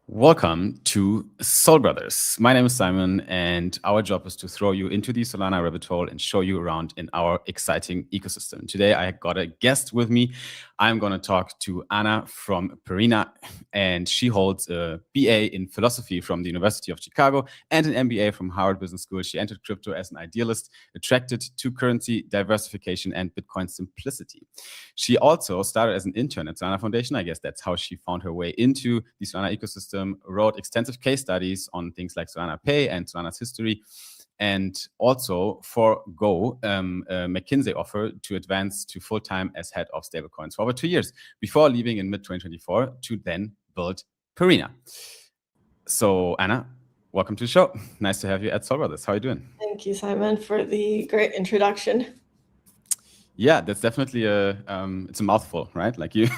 Welcome to Soul Brothers. My name is Simon, and our job is to throw you into the Solana rabbit hole and show you around in our exciting ecosystem. Today, I got a guest with me. I'm going to talk to Anna from Perena, and she holds a BA in philosophy from the University of Chicago and an MBA from Harvard Business School. She entered crypto as an idealist, attracted to currency diversification and Bitcoin simplicity. She also started as an intern at Solana Foundation. I guess that's how she found her way into the Solana ecosystem, wrote extensive case studies on things like Solana Pay and Solana's history, and also for Go, a McKinsey offer to advance to full-time as head of stablecoins for over 2 years before leaving in mid-2024 to then build Perena. So Anna, welcome to the show. Nice to have you at Soul Brothers. How are you doing? Thank you, Simon, for the great introduction. Yeah, that's definitely it's a mouthful, right? Like you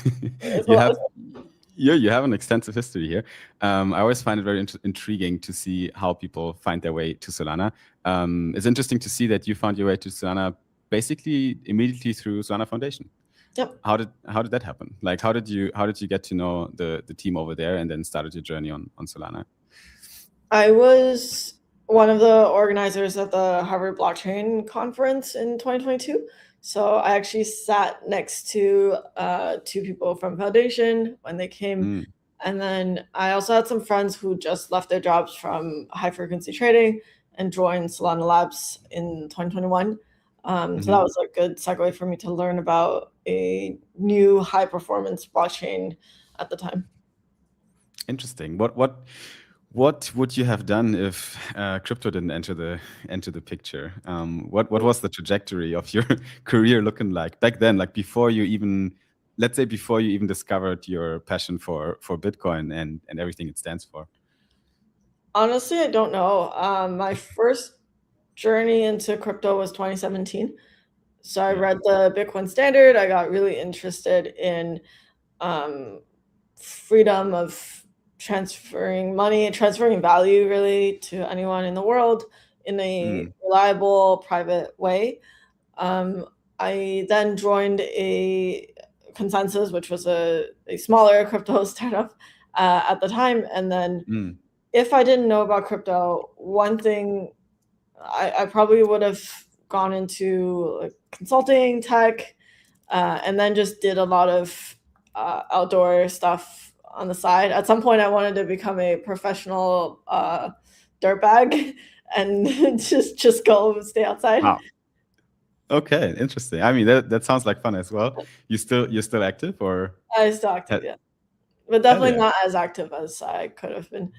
you have an extensive history here. I always find it very intriguing to see how people find their way to Solana. It's interesting to see that you found your way to Solana basically immediately through Solana Foundation. Yep. How did that happen? Like how did you get to know the team over there and then started your journey on Solana? I was one of the organizers at the Harvard Blockchain Conference in 2022. So I actually sat next to two people from Foundation when they came. And then I also had some friends who just left their jobs from high frequency trading and joined Solana Labs in 2021. So that was a good segue for me to learn about a new high performance blockchain at the time. Interesting. What would you have done if crypto didn't enter the picture? What was the trajectory of your career looking like back then? Like before you even discovered your passion for Bitcoin and everything it stands for? Honestly, I don't know. My first journey into crypto was 2017. So I read the Bitcoin Standard. I got really interested in freedom of transferring money and transferring value really to anyone in the world in a reliable, private way. I then joined a Consensus, which was a smaller crypto startup at the time. And then if I didn't know about crypto, one thing I probably would have gone into like consulting, tech, and then just did a lot of outdoor stuff on the side. At some point, I wanted to become a professional dirtbag and just go stay outside. Wow. Okay, interesting. I mean, that sounds like fun as well. You're still active, or? I'm still active, yeah, but definitely not as active as I could have been.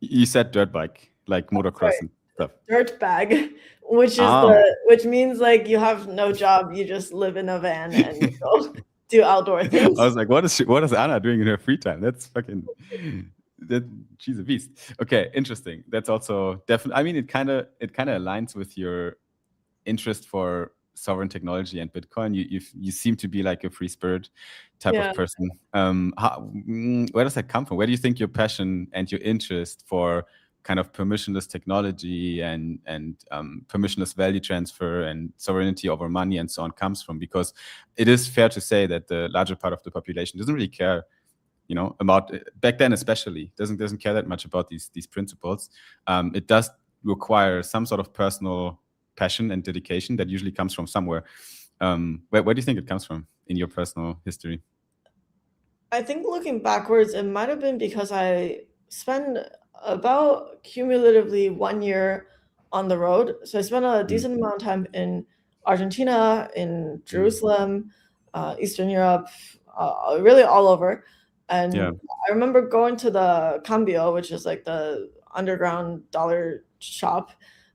You said dirt bike, like motocross and stuff. Dirt bag, which means like you have no job, you just live in a van and go do outdoor things. I was like, what is Anna doing in her free time? That's fucking she's a beast. Okay, interesting. That's also definitely. I mean, it kind of aligns with your interest for sovereign technology and Bitcoin. You seem to be like a free spirit type of person. Where does that come from? Where do you think your passion and your interest for kind of permissionless technology and permissionless value transfer and sovereignty over money and so on comes from? Because it is fair to say that the larger part of the population doesn't really care, about back then especially doesn't care that much about these principles. It does require some sort of personal passion and dedication that usually comes from somewhere. Where do you think it comes from in your personal history? I think looking backwards, it might have been because I spent about cumulatively 1 year on the road. So I spent a decent amount of time in Argentina, in Jerusalem, Eastern Europe, really all over. And I remember going to the Cambio, which is like the underground dollar shop,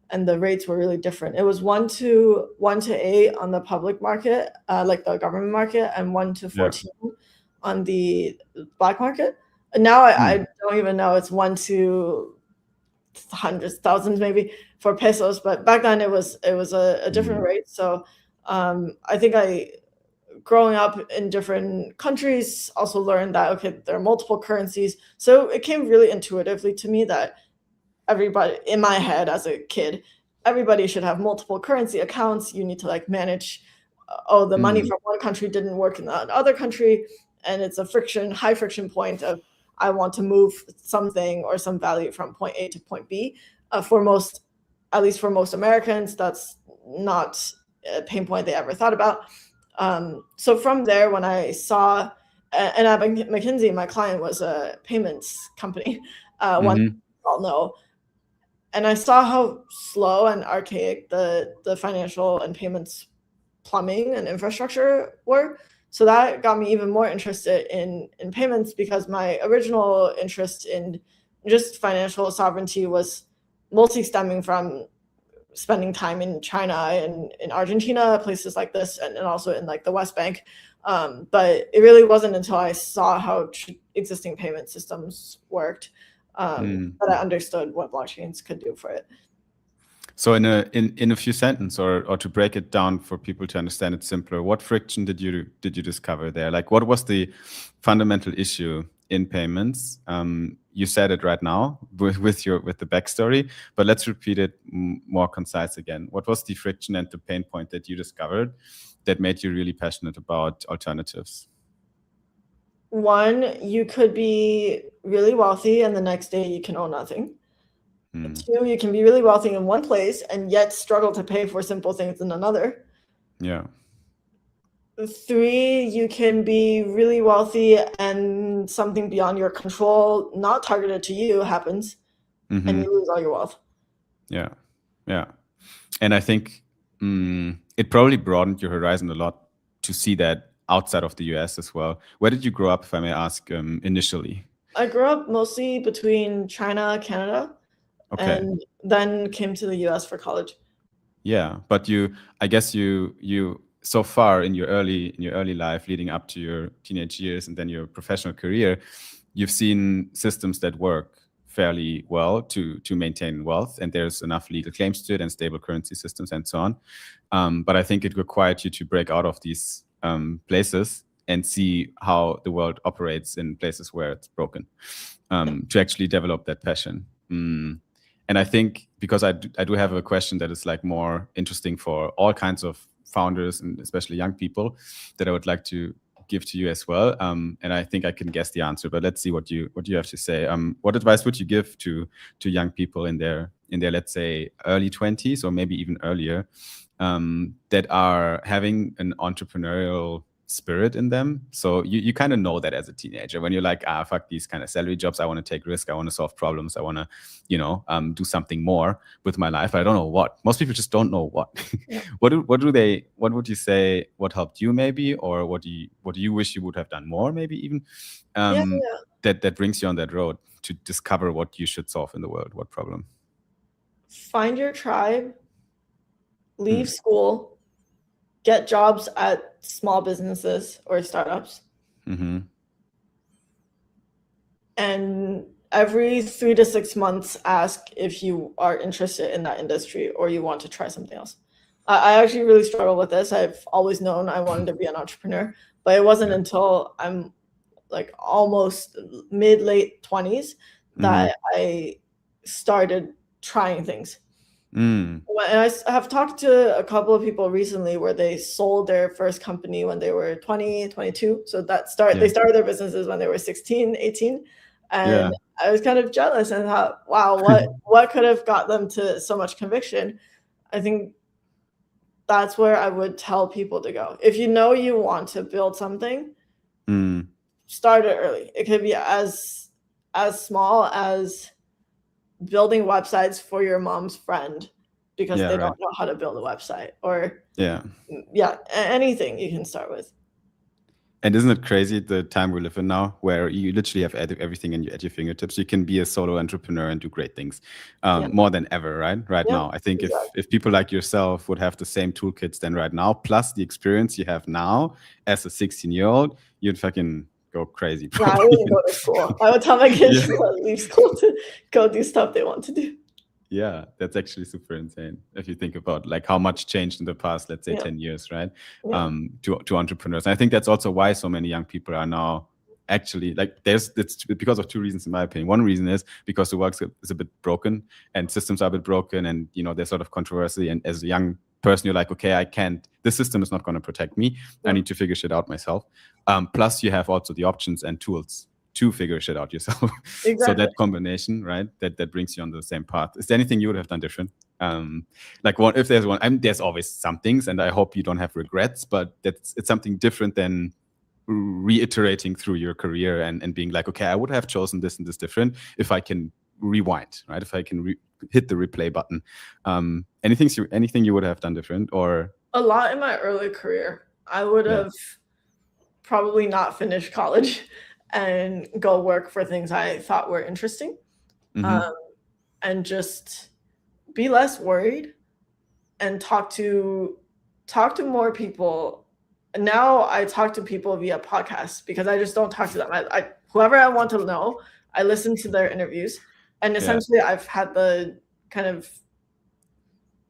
and the rates were really different. It was 1 to 8 on the public market, like the government market, and 1 to 14 on the black market. And now I don't even know, it's 1 to hundreds, thousands maybe for pesos, but back then it was a different rate. So I think growing up in different countries also learned that, okay, there are multiple currencies. So it came really intuitively to me that everybody, in my head as a kid, everybody should have multiple currency accounts. You need to like manage, the money from one country didn't work in the other country. And it's a high friction point of I want to move something or some value from point A to point B. At least for most Americans, that's not a pain point they ever thought about. So from there, when I saw, and at McKinsey, my client was a payments company, one Mm-hmm. you all know, and I saw how slow and archaic the financial and payments plumbing and infrastructure were. So that got me even more interested in payments, because my original interest in just financial sovereignty was mostly stemming from spending time in China and in Argentina, places like this, and also in like the West Bank. But it really wasn't until I saw how existing payment systems worked that I understood what blockchains could do for it. So in a few sentences, or to break it down for people to understand it simpler, what friction did you discover there? Like, what was the fundamental issue in payments? You said it right now with the backstory, but let's repeat it more concise again. What was the friction and the pain point that you discovered that made you really passionate about alternatives? One, you could be really wealthy and the next day you can own nothing. Two, you can be really wealthy in one place and yet struggle to pay for simple things in another. Yeah. Three, you can be really wealthy and something beyond your control, not targeted to you, happens, and you lose all your wealth. Yeah. Yeah. And I think it probably broadened your horizon a lot to see that outside of the US as well. Where did you grow up, if I may ask, initially? I grew up mostly between China, Canada, and then came to the US for college. Yeah, but I guess you so far in your early life, leading up to your teenage years and then your professional career, you've seen systems that work fairly well to maintain wealth, and there's enough legal claims to it and stable currency systems and so on. But I think it required you to break out of these places and see how the world operates in places where it's broken, to actually develop that passion. And I think, because I do have a question that is like more interesting for all kinds of founders and especially young people, that I would like to give to you as well. And I think I can guess the answer, but let's see what you have to say. What advice would you give to young people in their let's say early 20s or maybe even earlier, that are having an entrepreneurial spirit in them? So you kind of know that as a teenager when you're like, fuck these kind of salary jobs, I want to take risk, I want to solve problems, I want to do something more with my life, but I don't know what. Most people just don't know what. Yeah. what would you say, what helped you maybe, or what do you wish you would have done more maybe even, that brings you on that road to discover what you should solve in the world, what problem? Find your tribe, leave school, get jobs at small businesses or startups. And every 3 to 6 months, ask if you are interested in that industry or you want to try something else. I actually really struggle with this. I've always known I wanted to be an entrepreneur, but it wasn't until I'm like almost late 20s that I started trying things. And I have talked to a couple of people recently where they sold their first company when they were 20, 22. So they started their businesses when they were 16, 18. And I was kind of jealous and thought, wow, what could have got them to so much conviction? I think that's where I would tell people to go. If you know you want to build something, start it early. It could be as small as building websites for your mom's friend because they don't know how to build a website, or anything you can start with. And isn't it crazy the time we live in now, where you literally have everything at your fingertips? You can be a solo entrepreneur and do great things, more than ever, right now. I think if people like yourself would have the same toolkits than right now, plus the experience you have now as a 16-year-old, you'd fucking go crazy. I wouldn't go to school. I would tell my kids to leave school to go do stuff they want to do. Yeah, that's actually super insane if you think about like how much changed in the past, let's say 10 years, right? To entrepreneurs. And I think that's also why so many young people are now actually like, it's because of two reasons in my opinion. One reason is because the world is a bit broken and systems are a bit broken, and there's sort of controversy, and as a young person you're like, okay, this system is not going to protect me. I need to figure shit out myself. Plus you have also the options and tools to figure shit out yourself. Exactly. So that combination, right, that brings you on the same path. Is there anything you would have done different? Like if there's one, there's always some things, and I hope you don't have regrets, but it's something different than reiterating through your career and being like, okay, I would have chosen this and this different if I can rewind, right? If I can hit the replay button. Anything you would have done different? Or a lot in my early career. I would have probably not finished college and go work for things I thought were interesting, and just be less worried and talk to more people. Now I talk to people via podcasts because I just don't talk to them. I whoever I want to know, I listen to their interviews, and essentially I've had the kind of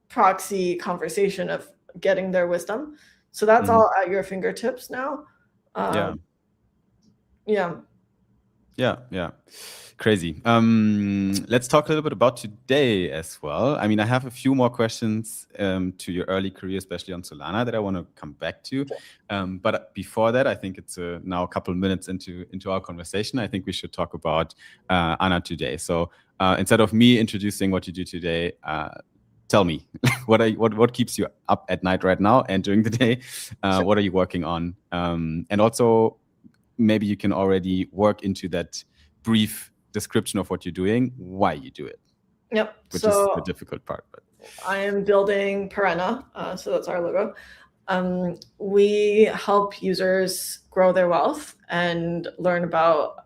proxy conversation of getting their wisdom. So that's all at your fingertips now. Yeah. Crazy. Let's talk a little bit about today as well. I mean, I have a few more questions to your early career, especially on Solana, that I want to come back to. But before that, I think it's now a couple of minutes into our conversation. I think we should talk about Anna today. So instead of me introducing what you do today, tell me what keeps you up at night right now and during the day. What are you working on? And also, maybe you can already work into that brief description of what you're doing, why you do it. Yep. Which is the difficult part. But I am building Perena, so that's our logo. We help users grow their wealth and learn about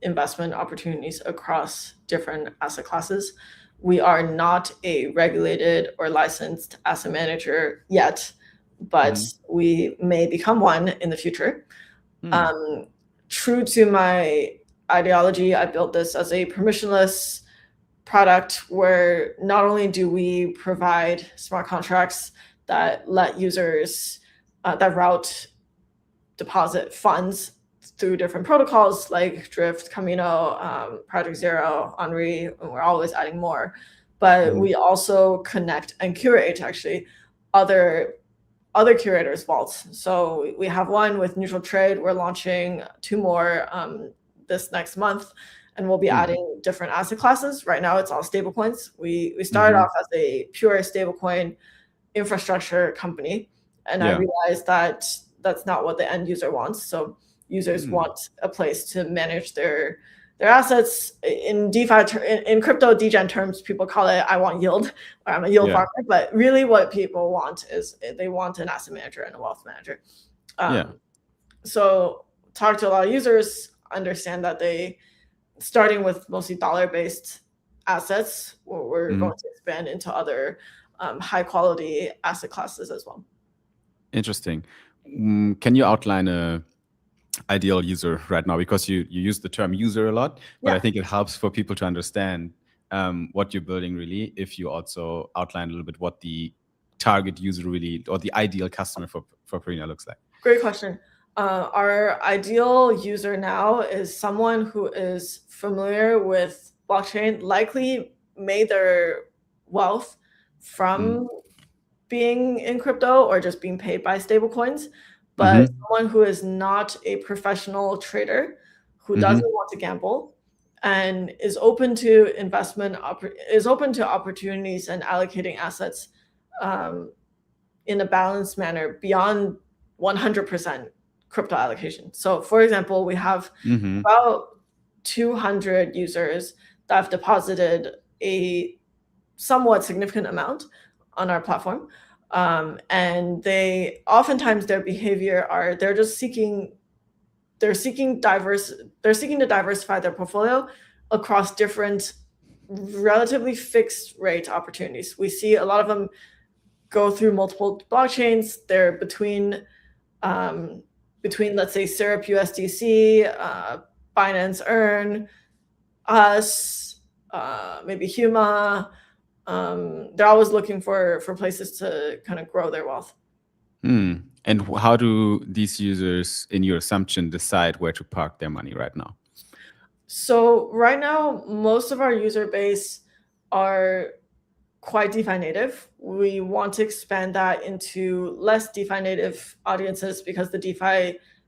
investment opportunities across different asset classes. We are not a regulated or licensed asset manager yet, but we may become one in the future. True to my ideology, I built this as a permissionless product where not only do we provide smart contracts that let users that route deposit funds through different protocols like Drift, Camino, Project Zero, Henri, and we're always adding more. But we also connect and curate actually other curators' vaults. So we have one with Neutral Trade. We're launching 2 more this next month, and we'll be adding different asset classes. Right now, it's all stablecoins. We started off as a pure stablecoin infrastructure company, and I realized that that's not what the end user wants. So users want a place to manage their assets. In DeFi, in crypto degen terms, people call it "I want yield" or "I'm a yield farmer." But really, what people want is they want an asset manager and a wealth manager. So talk to a lot of users, understand that they, starting with mostly dollar-based assets, we're going to expand into other high-quality asset classes as well. Interesting. Can you outline a ideal user right now, because you use the term user a lot, but I think it helps for people to understand what you're building really, if you also outline a little bit what the target user really, or the ideal customer for Perena looks like. Great question. Our ideal user now is someone who is familiar with blockchain, likely made their wealth from being in crypto or just being paid by stablecoins, but someone who is not a professional trader, who doesn't want to gamble, and is open to opportunities and allocating assets in a balanced manner beyond 100% crypto allocation. So, for example, we have about 200 users that have deposited a somewhat significant amount on our platform. And they oftentimes, their behavior are they're seeking to diversify their portfolio across different relatively fixed rate opportunities. We see a lot of them go through multiple blockchains. They're between let's say Syrup USDC, Binance Earn, us, maybe Huma. They're always looking for places to kind of grow their wealth. And how do these users, in your assumption, decide where to park their money right now? So right now, most of our user base are quite DeFi native. We want to expand that into less DeFi native audiences because the DeFi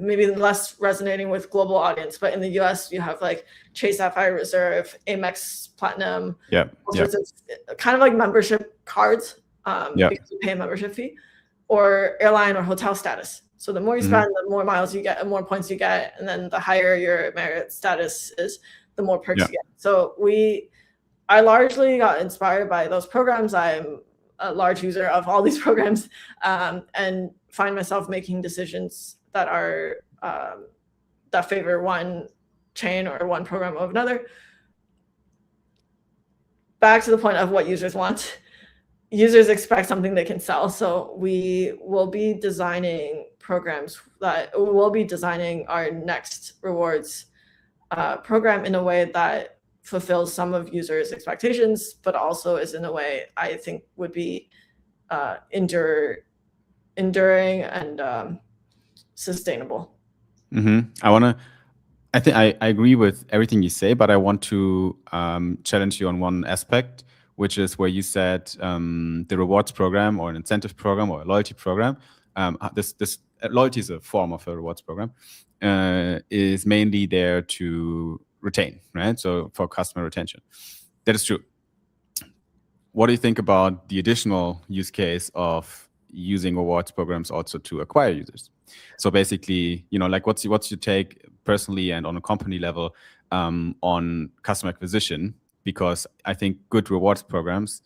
maybe less resonating with global audience, but in the US you have like Chase Sapphire Reserve, Amex Platinum, all sorts of kind of like membership cards, because you pay a membership fee, or airline or hotel status. So the more you spend, the more miles you get, and more points you get, and then the higher your merit status is, the more perks you get. So I largely got inspired by those programs. I'm a large user of all these programs, and find myself making decisions that are that favor one chain or one program over another. Back to the point of what users want. Users expect something they can sell, so we will be designing programs that we'll be designing our next rewards program in a way that fulfills some of users' expectations, but also is in a way I think would be enduring and sustainable. I think I agree with everything you say, but I want to challenge you on one aspect, which is where you said the rewards program or an incentive program or a loyalty program. This loyalty is a form of a rewards program, is mainly there to retain, right? So for customer retention, that is true. What do you think about the additional use case of using rewards programs also to acquire users? So basically, like what's your take personally and on a company level on customer acquisition? Because I think good rewards programs,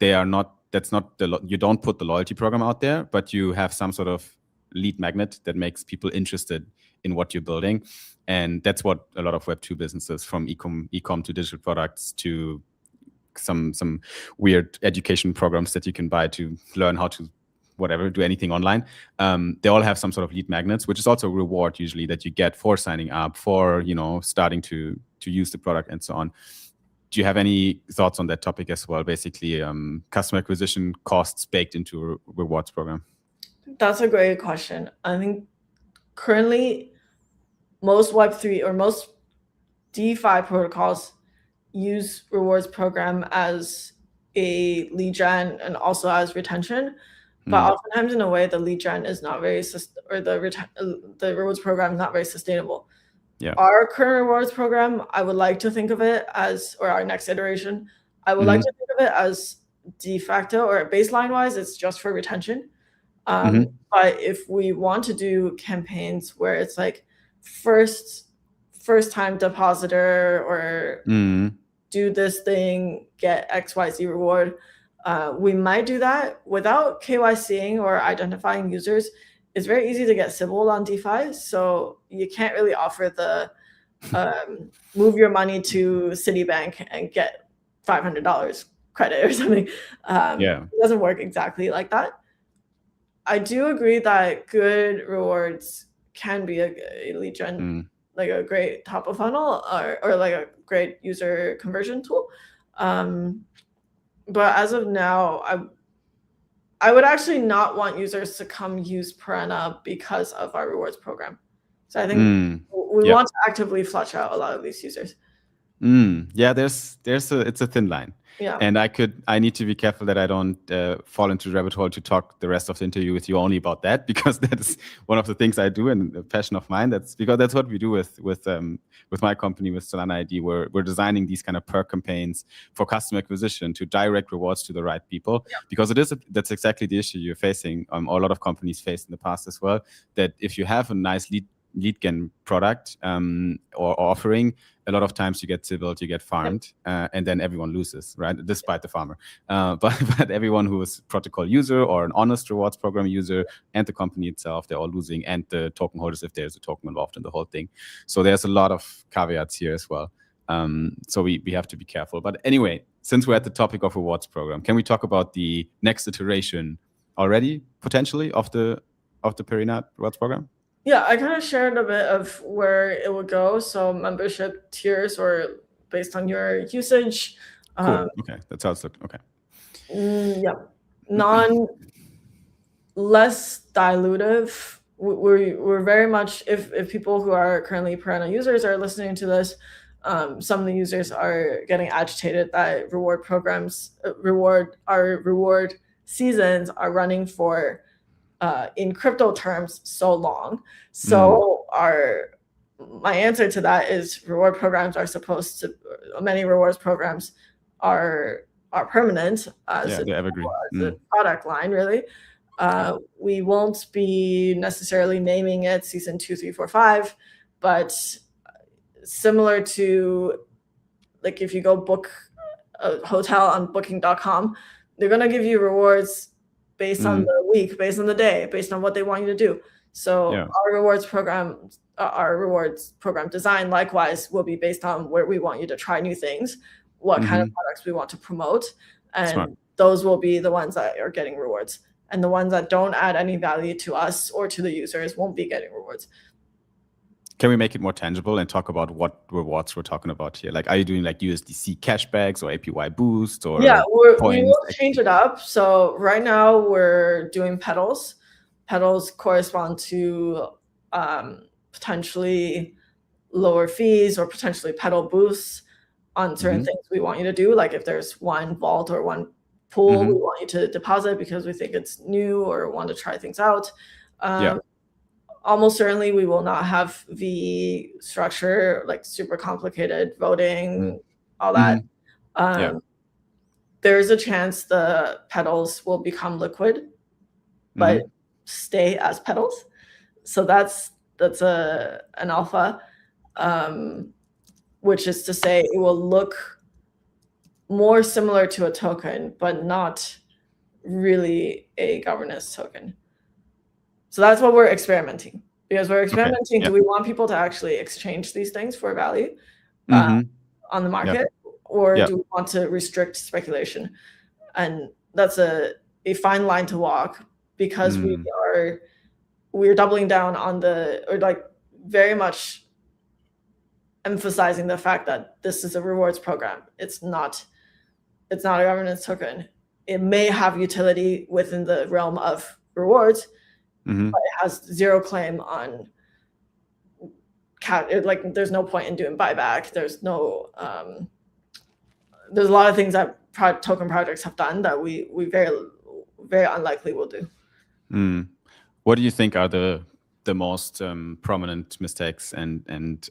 you don't put the loyalty program out there, but you have some sort of lead magnet that makes people interested in what you're building. And that's what a lot of Web2 businesses, from e-com to digital products to some weird education programs that you can buy to learn how to do anything online. They all have some sort of lead magnets, which is also a reward usually that you get for signing up, for starting to use the product and so on. Do you have any thoughts on that topic as well? Basically, customer acquisition costs baked into a rewards program. That's a great question. I think currently most Web3 or most DeFi protocols use rewards program as a lead gen and also as retention, but oftentimes in a way the lead gen is not very the rewards program is not very sustainable. Our current rewards program, I would like to think of it as, or our next iteration, I would like to think of it as de facto or baseline wise, it's just for retention. But if we want to do campaigns where it's like first time depositor or do this thing, get XYZ reward, we might do that without KYCing or identifying users. It's very easy to get sybiled on DeFi, so you can't really offer the move your money to Citibank and get $500 credit or something. It doesn't work exactly like that. I do agree that good rewards can be a lead gen, like a great top of funnel or like a great user conversion tool. But as of now, I would actually not want users to come use Perena because of our rewards program. So I think we want to actively flush out a lot of these users. Yeah, it's a thin line. And I need to be careful that I don't fall into the rabbit hole to talk the rest of the interview with you only about that, because that's one of the things I do and a passion of mine. That's because that's what we do with my company, with Solana ID. We're designing these kind of perk campaigns for customer acquisition to direct rewards to the right people, because that's exactly the issue you're facing. A lot of companies faced in the past as well, that if you have a nice lead gen product or offering, a lot of times you get sybiled, you get farmed, and then everyone loses, right? Despite the farmer. But everyone who is protocol user or an honest rewards program user and the company itself, they're all losing, and the token holders if there's a token involved in the whole thing. So there's a lot of caveats here as well. So we have to be careful. But anyway, since we're at the topic of rewards program, can we talk about the next iteration already, potentially, of the Perena rewards program? Yeah, I kind of shared a bit of where it would go. So membership tiers or based on your usage. Cool. Okay, that sounds good. Okay. Less dilutive. We're very much, if people who are currently Perena users are listening to this, some of the users are getting agitated that reward seasons are running for in crypto terms so long. So my answer to that is reward programs are supposed to, many rewards programs are permanent as they're evergreen. a product line, really. We won't be necessarily naming it season 2, 3, 4, 5, but similar to, like, if you go book a hotel on booking.com, they're going to give you rewards based on the week, based on the day, based on what they want you to do. So our rewards program design likewise will be based on where we want you to try new things, what kind of products we want to promote, and those will be the ones that are getting rewards. And the ones that don't add any value to us or to the users won't be getting rewards. Can we make it more tangible and talk about what rewards we're talking about here? Like, are you doing like USDC cashbacks or APY boost or we will change it up. So right now we're doing petals. Petals correspond to potentially lower fees or potentially petal boosts on certain things we want you to do. Like if there's one vault or one pool we want you to deposit because we think it's new or want to try things out. Almost certainly we will not have the structure, like super complicated voting, all that. There's a chance the petals will become liquid, but stay as petals. So that's an alpha, which is to say it will look more similar to a token, but not really a governance token. So that's what we're experimenting, because we're experimenting. Do we want people to actually exchange these things for value on the market, or do we want to restrict speculation? And that's a fine line to walk, because we're doubling down on very much emphasizing the fact that this is a rewards program. It's not a governance token. It may have utility within the realm of rewards, but it has zero claim on there's no point in doing buyback. There's no there's a lot of things that token projects have done that we very, very unlikely will do. What do you think are the most prominent mistakes and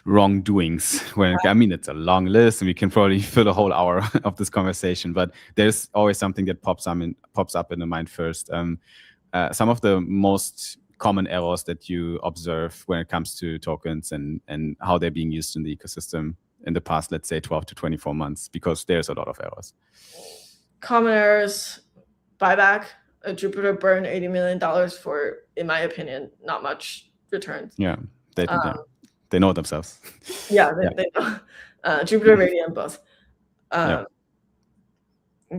wrongdoings? I mean, it's a long list, and we can probably fill a whole hour of this conversation, but there's always something that pops up in the mind first. Some of the most common errors that you observe when it comes to tokens and how they're being used in the ecosystem in the past, let's say 12 to 24 months, because there's a lot of errors. Common errors: buyback. Jupiter burned $80 million for, in my opinion, not much returns. They know themselves. They know. Jupiter, Radiant, both.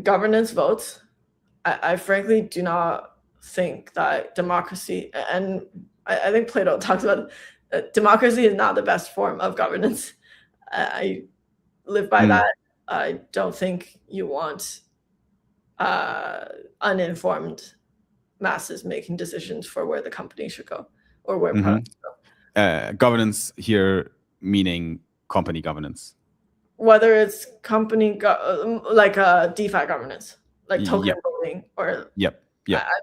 Governance votes. I frankly do not think that democracy, and I think Plato talks about democracy is not the best form of governance. I live by that. I don't think you want uninformed masses making decisions for where the company should go or where products go. Governance here meaning company governance. Whether it's company like DeFi governance, like token voting, or I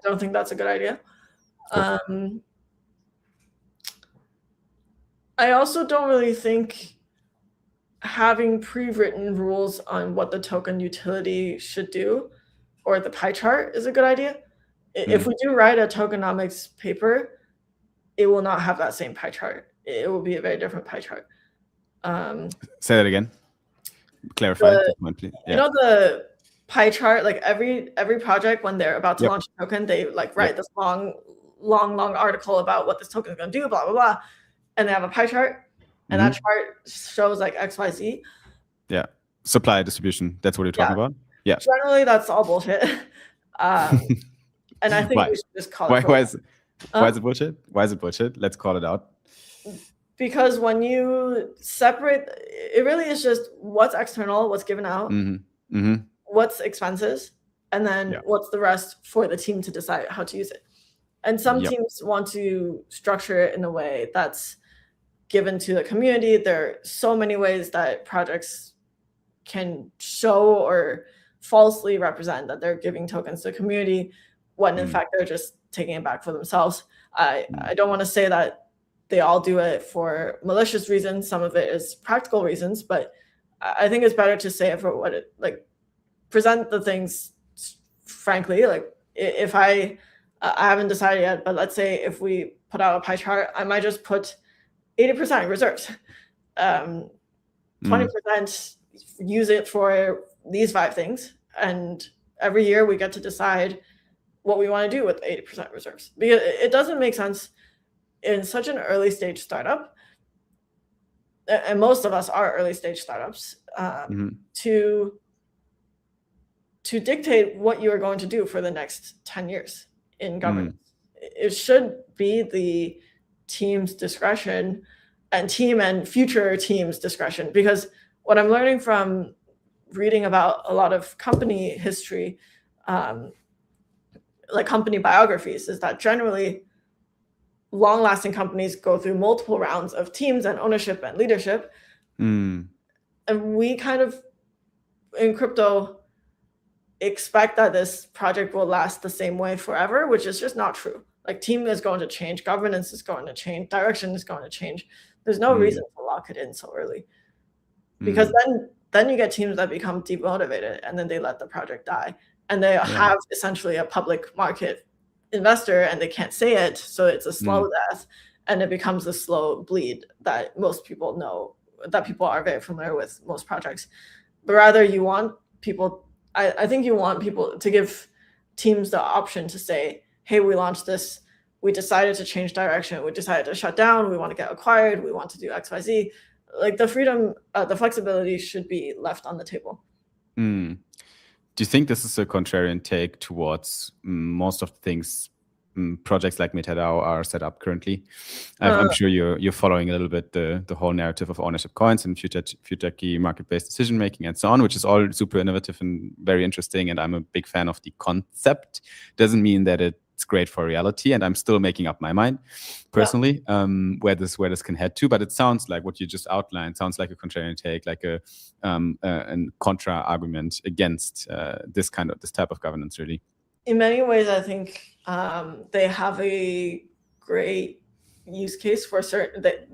don't think that's a good idea. I also don't really think having pre-written rules on what the token utility should do or the pie chart is a good idea. If we do write a tokenomics paper, it will not have that same pie chart. It will be a very different pie chart. Say that again. Clarify the point, please. You know the pie chart, like every project when they're about to launch a token, they write this long article about what this token is going to do, blah blah blah, and they have a pie chart, and that chart shows like XYZ. Supply distribution. That's what you're talking about. Generally, that's all bullshit. And I think we should just call it. Why is it bullshit? Why is it bullshit? Let's call it out. Because when you separate, it really is just what's external, what's given out, what's expenses, and then what's the rest for the team to decide how to use it. And some teams want to structure it in a way that's given to the community. There are so many ways that projects can show or falsely represent that they're giving tokens to the community. when in fact they're just taking it back for themselves. I don't want to say that they all do it for malicious reasons. Some of it is practical reasons, but I think it's better to say it for what it like. Present the things frankly. Like if I haven't decided yet, but let's say if we put out a pie chart, I might just put 80% reserves, 20% use it for these 5 things, and every year we get to decide what we want to do with 80% reserves, because it doesn't make sense in such an early stage startup, and most of us are early stage startups, to dictate what you are going to do for the next 10 years in governance. It should be the team's discretion and future teams' discretion, because what I'm learning from reading about a lot of company history, like company biographies, is that generally long-lasting companies go through multiple rounds of teams and ownership and leadership. And we kind of, in crypto, expect that this project will last the same way forever, which is just not true. Like, team is going to change, governance is going to change, direction is going to change. There's no reason to lock it in so early, because then you get teams that become demotivated and then they let the project die, and they have essentially a public market investor and they can't say it, so it's a slow death, and it becomes a slow bleed that most people know, that people are very familiar with most projects. But rather, you want people, I think you want people to give teams the option to say, hey, we launched this, we decided to change direction, we decided to shut down, we want to get acquired, we want to do XYZ. Like, the freedom, the flexibility should be left on the table. Do you think this is a contrarian take towards most of the things projects like MetaDAO are set up currently? I'm sure you're following a little bit the whole narrative of ownership coins and future key market-based decision making and so on, which is all super innovative and very interesting. And I'm a big fan of the concept. Doesn't mean that it's great for reality, and I'm still making up my mind personally where this can head to. But it sounds like what you just outlined sounds like a contrarian take, like a contra argument against this type of governance, really. In many ways, I think they have a great use case for certain. They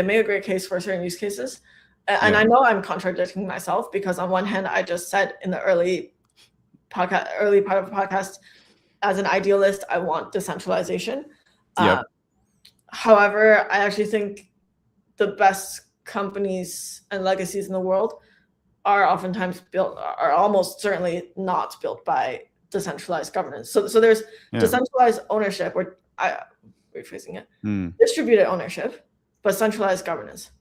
make a great case for certain use cases, and I know I'm contradicting myself, because on one hand, I just said in the early part of the podcast, as an idealist, I want decentralization. However, I actually think the best companies and legacies in the world are almost certainly not built by decentralized governance. So there's decentralized ownership, or rephrasing it, distributed ownership, but centralized governance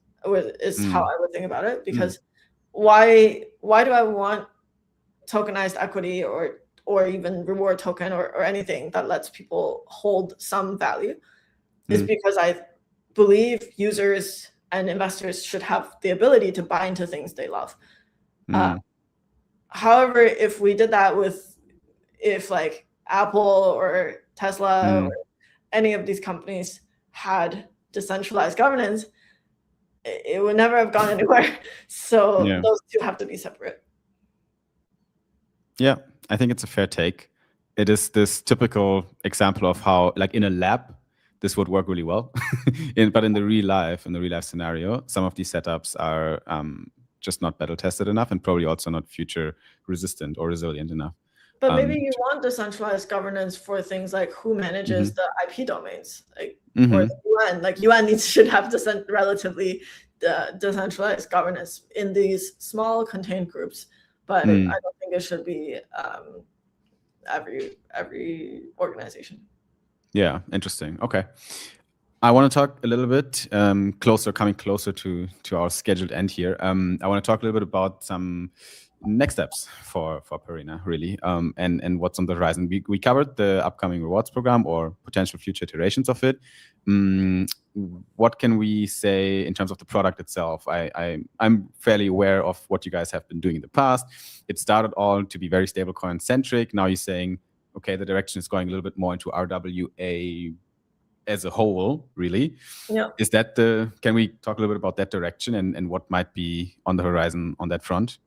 is how I would think about it. Because why do I want tokenized equity or even reward token or anything that lets people hold some value? Is because I believe users and investors should have the ability to buy into things they love. However, if we did that if like Apple or Tesla or any of these companies had decentralized governance, it would never have gone anywhere. So those two have to be separate. Yeah, I think it's a fair take. It is this typical example of how, like, in a lab, this would work really well. But in the real life scenario, some of these setups are just not battle tested enough, and probably also not future resistant or resilient enough. But maybe you want decentralized governance for things like who manages the IP domains, like or the UN. Like, UN should have relatively decentralized governance in these small contained groups. But I don't think it should be every organization. Yeah, interesting. Okay. I want to talk a little bit coming closer to our scheduled end here. I want to talk a little bit about some next steps for Perena, really, and what's on the horizon. We covered the upcoming rewards program or potential future iterations of it. What can we say in terms of the product itself? I'm fairly aware of what you guys have been doing in the past. It started all to be very stablecoin centric. Now you're saying, okay, the direction is going a little bit more into RWA as a whole, really. Yeah. Is that can we talk a little bit about that direction and what might be on the horizon on that front?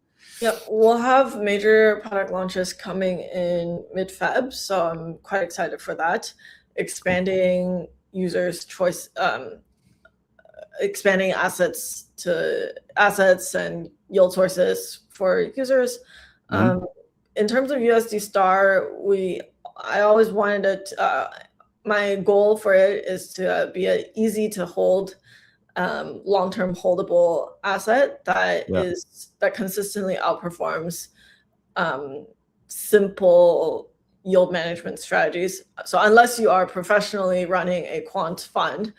Yep, we'll have major product launches coming in mid-Feb, so I'm quite excited for that. Expanding users' choice, expanding assets and yield sources for users. In terms of USD Star, I always wanted it. My goal for it is to be an easy to hold, long-term holdable asset that consistently outperforms simple yield management strategies. So unless you are professionally running a quant fund,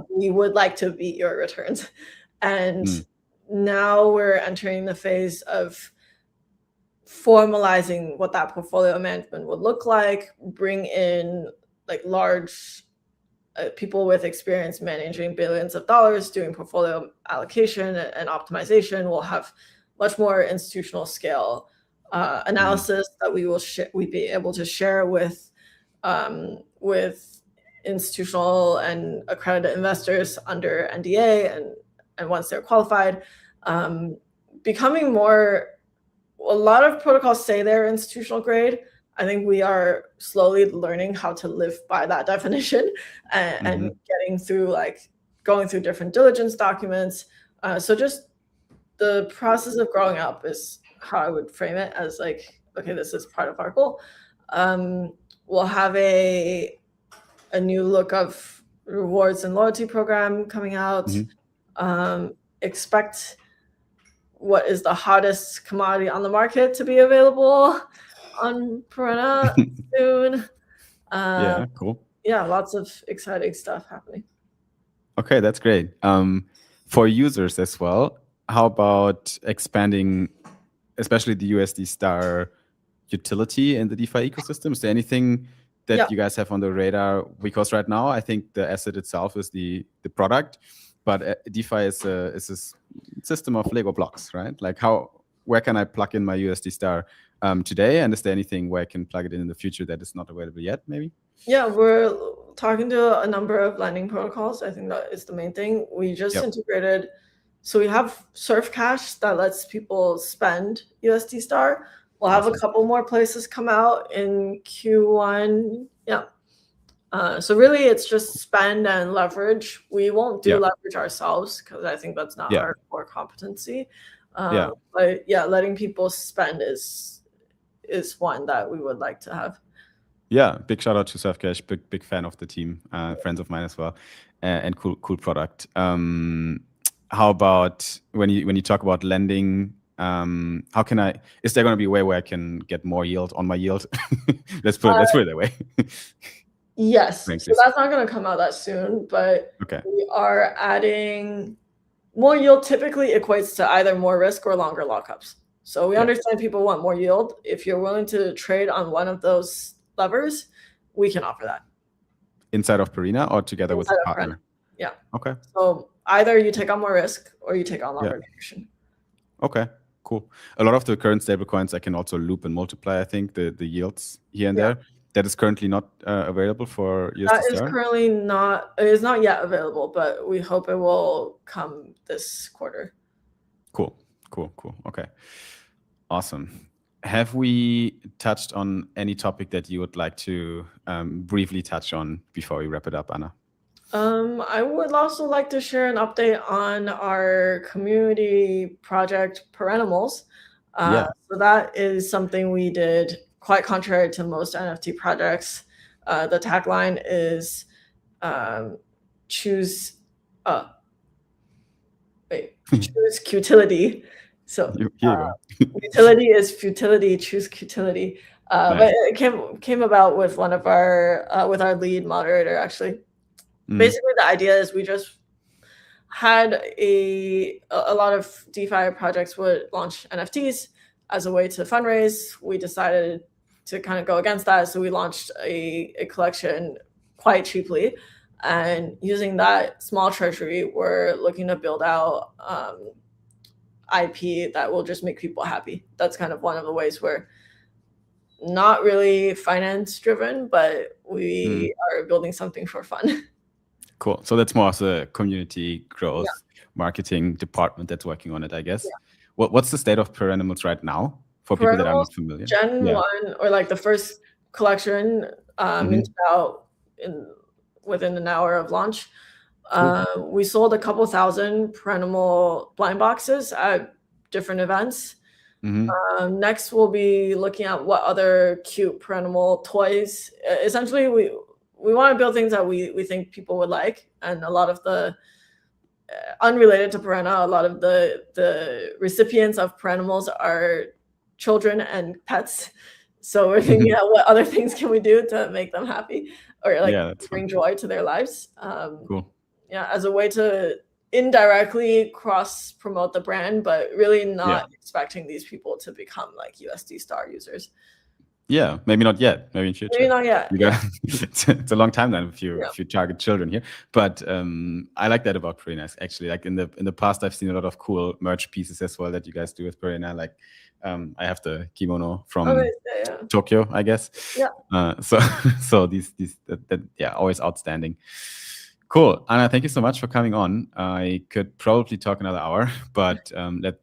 we would like to beat your returns. And now we're entering the phase of formalizing what that portfolio management would look like, bring in like large people with experience managing billions of dollars, doing portfolio allocation and optimization. We'll have much more institutional scale analysis that we'd be able to share with institutional and accredited investors under NDA, and once they're qualified, becoming more. A lot of protocols say they're institutional grade. I think we are slowly learning how to live by that definition, and going through different diligence documents. So just the process of growing up is how I would frame it, as like, okay, this is part of our goal. We'll have a new look of rewards and loyalty program coming out. Expect what is the hottest commodity on the market to be available on Perena soon. Cool. Yeah, lots of exciting stuff happening. Okay, that's great. For users as well, how about expanding, especially the USD Star utility in the DeFi ecosystem? Is there anything that you guys have on the radar? Because right now, I think the asset itself is the product, but DeFi is a system of Lego blocks, right? Like where can I plug in my USD Star today? And is there anything where I can plug it in the future that is not available yet, maybe? Yeah, we're talking to a number of lending protocols. I think that is the main thing. We just integrated. So we have Surf Cash that lets people spend USD Star. We'll have a couple more places come out in Q1. Yeah. So really, it's just spend and leverage. We won't do leverage ourselves because I think that's not our core competency. But yeah, letting people spend is one that we would like to have. Yeah, big shout out to Surfcash. Big fan of the team. Friends of mine as well, and cool product. How about when you talk about lending? How can I? Is there going to be a way where I can get more yield on my yield? let's put it that way. Yes. So that's not going to come out that soon, but we are adding more yield. Typically equates to either more risk or longer lockups. So we understand people want more yield. If you're willing to trade on one of those levers, we can offer that. Inside of Perena or together with a partner? Perena. Yeah. Okay. So either you take on more risk or you take on longer duration. Okay, cool. A lot of the current stablecoins I can also loop and multiply, I think, the yields here and there. That is currently not available for USD Star? That is currently not, it is not yet available, but we hope it will come this quarter. Cool. Okay. Awesome. Have we touched on any topic that you would like to briefly touch on before we wrap it up, Anna? I would also like to share an update on our community project, Perenimals. So that is something we did quite contrary to most NFT projects. The tagline is choose utility. So utility is futility, choose futility. But it came about with one of with our lead moderator, actually. Basically, the idea is we just had a lot of DeFi projects would launch NFTs as a way to fundraise. We decided to kind of go against that, so we launched a collection quite cheaply, and using that small treasury, we're looking to build out IP that will just make people happy. That's kind of one of the ways we're not really finance driven, but we are building something for fun. Cool. So that's more of a community growth marketing department that's working on it, I guess. what's the state of Perenimals right now for people that are Perennials not familiar? Gen Yeah. 1, or like the first collection, minted out within an hour of launch. Cool. We sold a couple thousand Perennial blind boxes at different events. Next, we'll be looking at what other cute Perennial toys. Essentially, we want to build things that we think people would like, and a lot of the unrelated to Perena, a lot of the recipients of Perennials are children and pets. So we're thinking about what other things can we do to make them happy, or like Yeah, that's bring fun. joy to their lives. Cool. Yeah, as a way to indirectly cross promote the brand, but really not expecting these people to become like USD Star users. Yeah, maybe not yet. Maybe in future. Maybe not yet. Yeah. It's a long time then if you target children here. But I like that about Perena. Actually, like in the past, I've seen a lot of cool merch pieces as well that you guys do with Perena. Like I have the kimono from Tokyo, I guess. Yeah. So these always outstanding. Cool, Anna. Thank you so much for coming on. I could probably talk another hour, but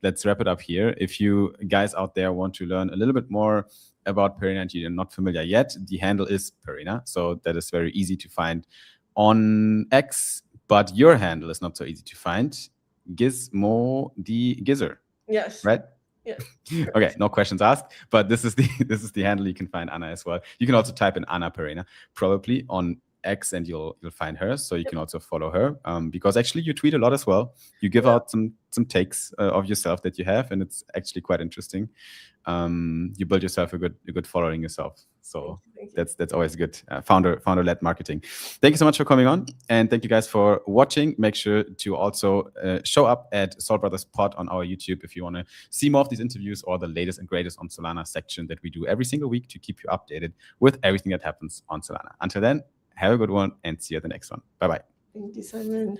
let's wrap it up here. If you guys out there want to learn a little bit more about Perena and you're not familiar yet, the handle is Perena, so that is very easy to find on X. But your handle is not so easy to find. Gizmo the Gizzer. Yes. Right. Yeah. Okay, no questions asked. But this is the handle you can find Anna as well. You can also type in Anna Perena probably on X and you'll find her, so you can also follow her because actually you tweet a lot as well. You give out some takes of yourself that you have, and it's actually quite interesting. You build yourself a good following yourself, so that's always good. Founder-led marketing. Thank you so much for coming on, and thank you guys for watching. Make sure to also show up at Sol Brothers Pod on our YouTube if you want to see more of these interviews or the latest and greatest on Solana section that we do every single week to keep you updated with everything that happens on Solana. Until then, have a good one and see you at the next one. Bye-bye. Thank you, Simon.